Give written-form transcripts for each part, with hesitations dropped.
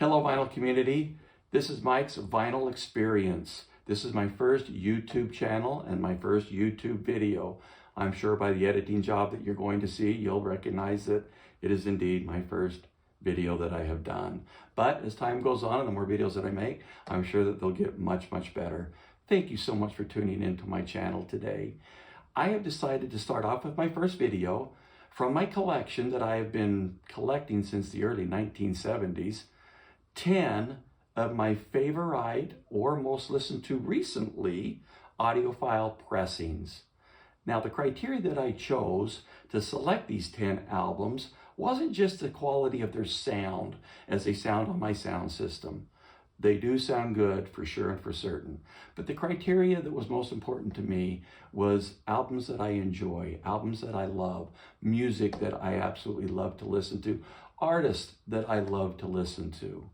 Hello vinyl community, this is Mike's Vinyl Experience. This is my first YouTube channel and my first YouTube video. I'm sure by the editing job that you're going to see, you'll recognize that it is indeed my first video that I have done. But as time goes on and the more videos that I make, I'm sure that they'll get much, much better. Thank you so much for tuning into my channel today. I have decided to start off with my first video from my collection that I have been collecting since the early 1970s. 10 of my favorite or most listened to recently audiophile pressings. Now, the criteria that I chose to select these 10 albums wasn't just the quality of their sound as they sound on my sound system. They do sound good for sure and for certain. But the criteria that was most important to me was albums that I enjoy, albums that I love, music that I absolutely love to listen to, artists that I love to listen to.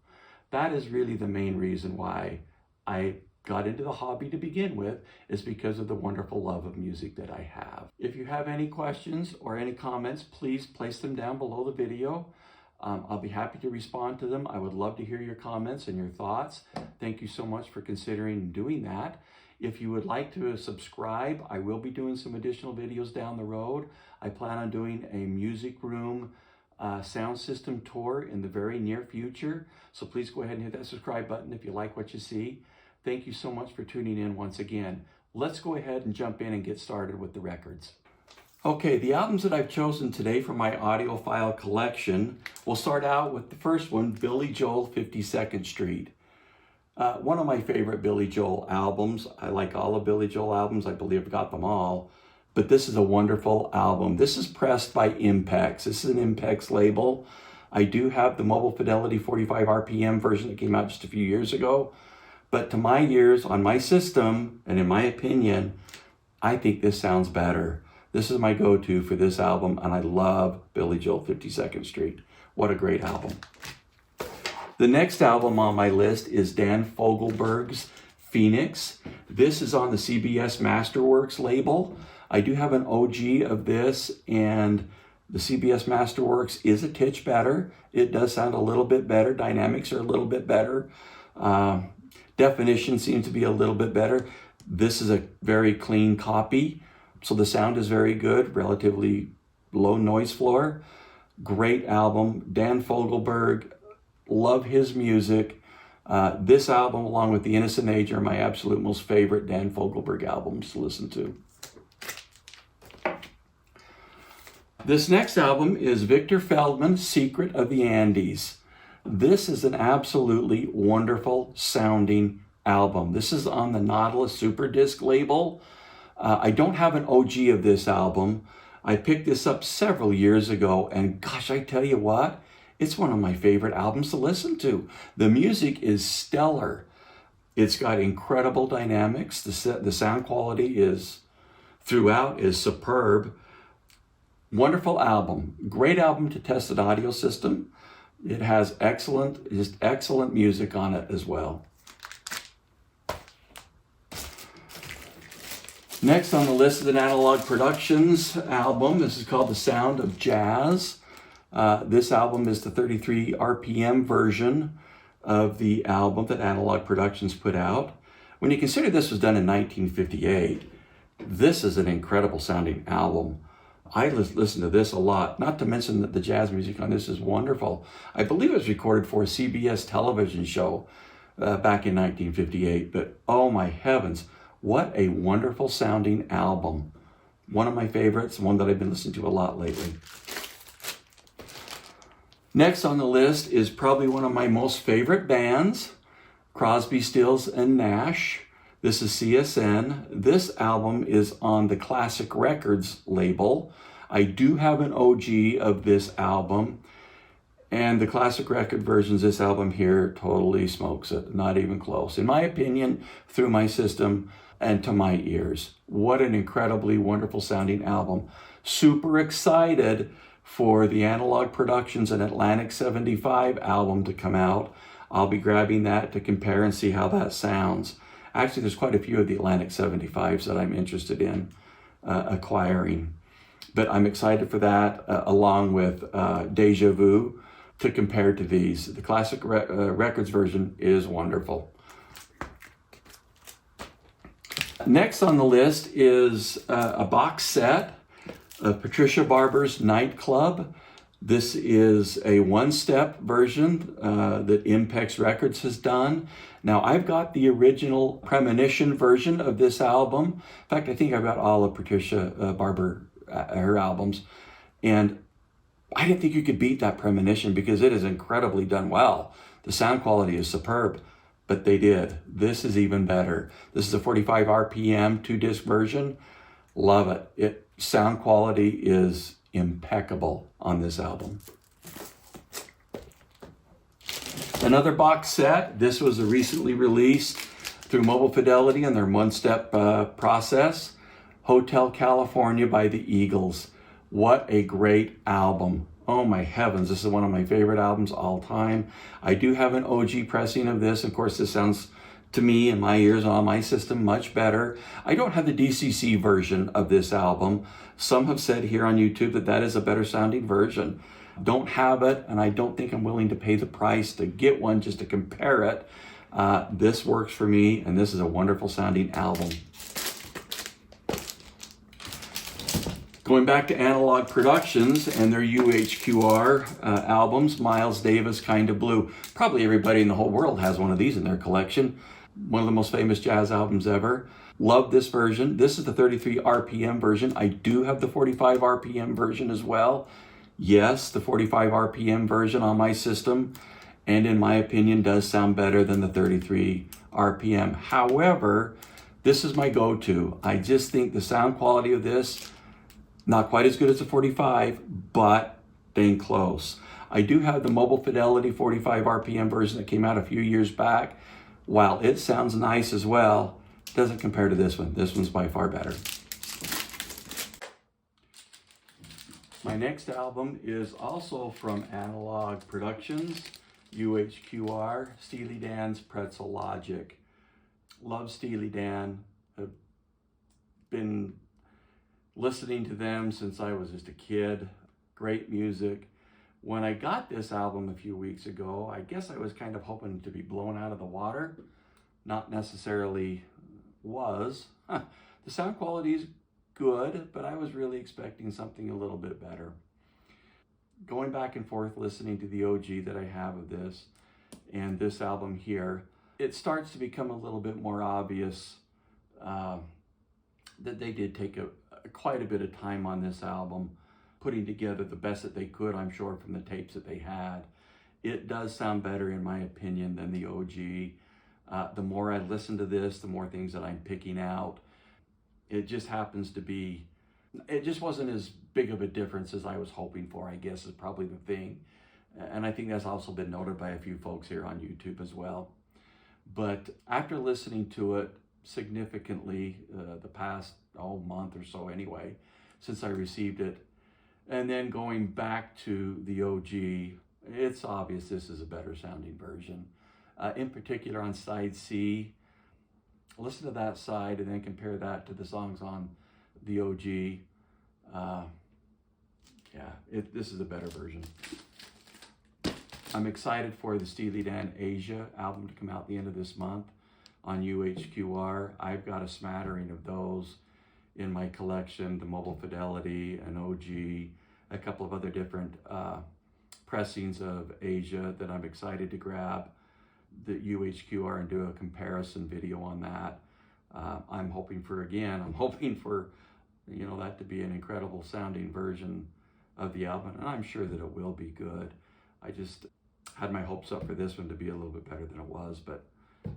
That is really the main reason why I got into the hobby to begin with, is because of the wonderful love of music that I have. If you have any questions or any comments, please place them down below the video. I'll be happy to respond to them. I would love to hear your comments and your thoughts. Thank you so much for considering doing that. If you would like to subscribe, I will be doing some additional videos down the road. I plan on doing a music room sound system tour in the very near future. So please go ahead and hit that subscribe button if you like what you see. Thank you so much for tuning in once again. Let's go ahead and jump in and get started with the records. Okay, the albums that I've chosen today for my audiophile collection, we'll start out with the first one, Billy Joel 52nd Street. One of my favorite Billy Joel albums. I like all of Billy Joel albums. I believe I've got them all. But this is a wonderful album. This is pressed by Impex. This is an Impex label. I do have the Mobile Fidelity 45 RPM version that came out just a few years ago. But to my ears, on my system, and in my opinion, I think this sounds better. This is my go-to for this album, and I love Billy Joel 52nd Street. What a great album. The next album on my list is Dan Fogelberg's Phoenix. This is on the CBS Masterworks label. I do have an OG of this, and the CBS Masterworks is a titch better. It does sound a little bit better. Dynamics are a little bit better. Definition seems to be a little bit better. This is a very clean copy, so the sound is very good, relatively low noise floor. Great album. Dan Fogelberg, love his music. This album, along with The Innocent Age, are my absolute most favorite Dan Fogelberg albums to listen to. This next album is Victor Feldman's Secret of the Andes. This is an absolutely wonderful sounding album. This is on the Nautilus Super Disc label. I don't have an OG of this album. I picked this up several years ago, and gosh, I tell you what, it's one of my favorite albums to listen to. The music is stellar. It's got incredible dynamics. The sound quality is throughout is superb. Wonderful album. Great album to test an audio system. It has excellent music on it as well. Next on the list is an Analog Productions album. This is called The Sound of Jazz. This album is the 33 RPM version of the album that Analog Productions put out. When you consider this was done in 1958, this is an incredible sounding album. I listen to this a lot, not to mention that the jazz music on this is wonderful. I believe it was recorded for a CBS television show back in 1958, but oh my heavens, what a wonderful sounding album. One of my favorites, one that I've been listening to a lot lately. Next on the list is probably one of my most favorite bands, Crosby, Stills and Nash. This is CSN. This album is on the Classic Records label. I do have an OG of this album, and the Classic Record versions, this album here totally smokes it, not even close. In my opinion, through my system and to my ears. What an incredibly wonderful sounding album. Super excited for the Analog Productions and Atlantic 75 album to come out. I'll be grabbing that to compare and see how that sounds. Actually, there's quite a few of the Atlantic 75s that I'm interested in acquiring. But I'm excited for that, along with Deja Vu. to compare to these. The Classic Records version is wonderful. Next on the list is a box set of Patricia Barber's Nightclub. This is a one-step version that Impex Records has done. Now, I've got the original Premonition version of this album. In fact, I think I've got all of Patricia Barber, her albums. And I didn't think you could beat that Premonition because it is incredibly done well. The sound quality is superb, but they did. This is even better. This is a 45 RPM 2-disc version. Love it. Sound quality is impeccable on this album. Another box set. This was recently released through Mobile Fidelity and their one-step process. Hotel California by the Eagles. What a great album. Oh my heavens, this is one of my favorite albums all time. I do have an OG pressing of this. Of course, this sounds to me in my ears on my system much better. I don't have the DCC version of this album. Some have said here on YouTube that that is a better sounding version. Don't have it, and I don't think I'm willing to pay the price to get one just to compare it. This works for me, and this is a wonderful sounding album. Going back to Analog Productions and their UHQR albums, Miles Davis, Kinda Blue. Probably everybody in the whole world has one of these in their collection. One of the most famous jazz albums ever. Love this version. This is the 33 RPM version. I do have the 45 RPM version as well. Yes, the 45 RPM version on my system, and in my opinion, does sound better than the 33 RPM. However, this is my go-to. I just think the sound quality of this, not quite as good as the 45, but dang close. I do have the Mobile Fidelity 45 RPM version that came out a few years back. While it sounds nice as well, it doesn't compare to this one. This one's by far better. My next album is also from Analog Productions, UHQR, Steely Dan's Pretzel Logic. Love Steely Dan. I've been listening to them since I was just a kid. Great music. When I got this album a few weeks ago, I guess I was kind of hoping to be blown out of the water. Not necessarily was. The sound quality is good, but I was really expecting something a little bit better. Going back and forth listening to the OG that I have of this and this album here, it starts to become a little bit more obvious that they did take quite a bit of time on this album, putting together the best that they could, I'm sure, from the tapes that they had. It does sound better, in my opinion, than the OG. The more I listen to this, the more things that I'm picking out. It just happens to be, it just wasn't as big of a difference as I was hoping for, I guess, is probably the thing. And I think that's also been noted by a few folks here on YouTube as well. But after listening to it significantly the past month or so anyway, since I received it, and then going back to the OG, it's obvious this is a better sounding version. In particular on side C, listen to that side and then compare that to the songs on the OG. This is a better version. I'm excited for the Steely Dan Asia album to come out the end of this month on UHQR. I've got a smattering of those in my collection, the Mobile Fidelity, an OG, a couple of other different pressings of Asia that I'm excited to grab the UHQR and do a comparison video on that. I'm hoping for that to be an incredible sounding version of the album, and I'm sure that it will be good. I just had my hopes up for this one to be a little bit better than it was, but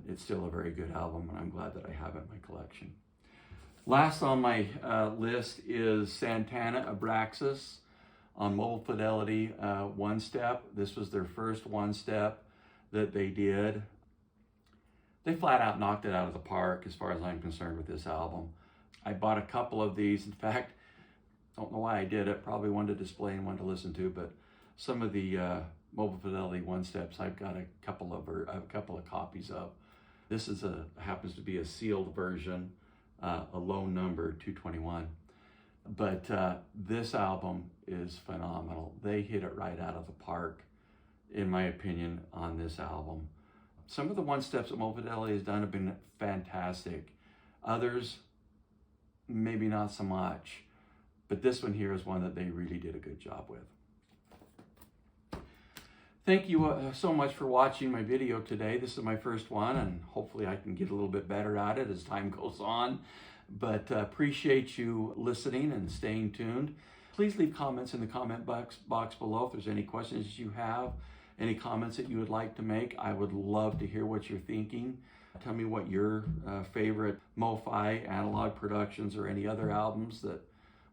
it's still a very good album, and I'm glad that I have it in my collection. Last on my list is Santana Abraxas on Mobile Fidelity One Step. This was their first one step that they did. They flat out knocked it out of the park as far as I'm concerned with this album. I bought a couple of these. In fact, I don't know why I did it. Probably one to display and one to listen to, but some of the Mobile Fidelity One Steps I've got a couple of copies of. This is happens to be a sealed version, a low number 221. But this album is phenomenal. They hit it right out of the park. in my opinion, on this album. Some of the one steps that Mo Fidelity has done have been fantastic. Others, maybe not so much. But this one here is one that they really did a good job with. Thank you so much for watching my video today. This is my first one, and hopefully I can get a little bit better at it as time goes on. But appreciate you listening and staying tuned. Please leave comments in the comment box below if there's any questions you have, any comments that you would like to make. I would love to hear what you're thinking. Tell me what your favorite Mo-Fi analog productions or any other albums that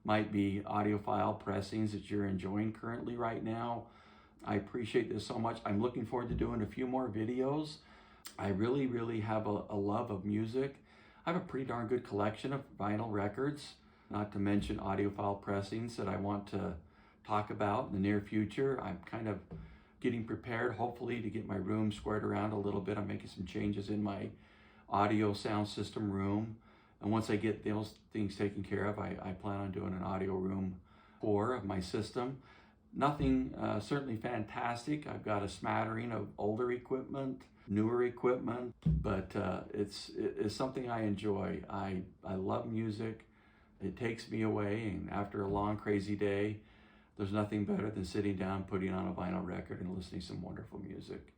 might be audiophile pressings that you're enjoying currently right now. I appreciate this so much. I'm looking forward to doing a few more videos. I really have a love of music. I have a pretty darn good collection of vinyl records, not to mention audiophile pressings that I want to talk about in the near future. I'm kind of getting prepared, hopefully, to get my room squared around a little bit. I'm making some changes in my audio sound system room. And once I get those things taken care of, I plan on doing an audio room tour of my system. Nothing certainly fantastic. I've got a smattering of older equipment, newer equipment, but it's something I enjoy. I love music. It takes me away, and after a long, crazy day, there's nothing better than sitting down, putting on a vinyl record, and listening to some wonderful music.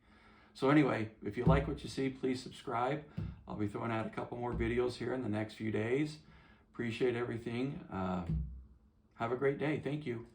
So anyway, if you like what you see, please subscribe. I'll be throwing out a couple more videos here in the next few days. Appreciate everything. Have a great day. Thank you.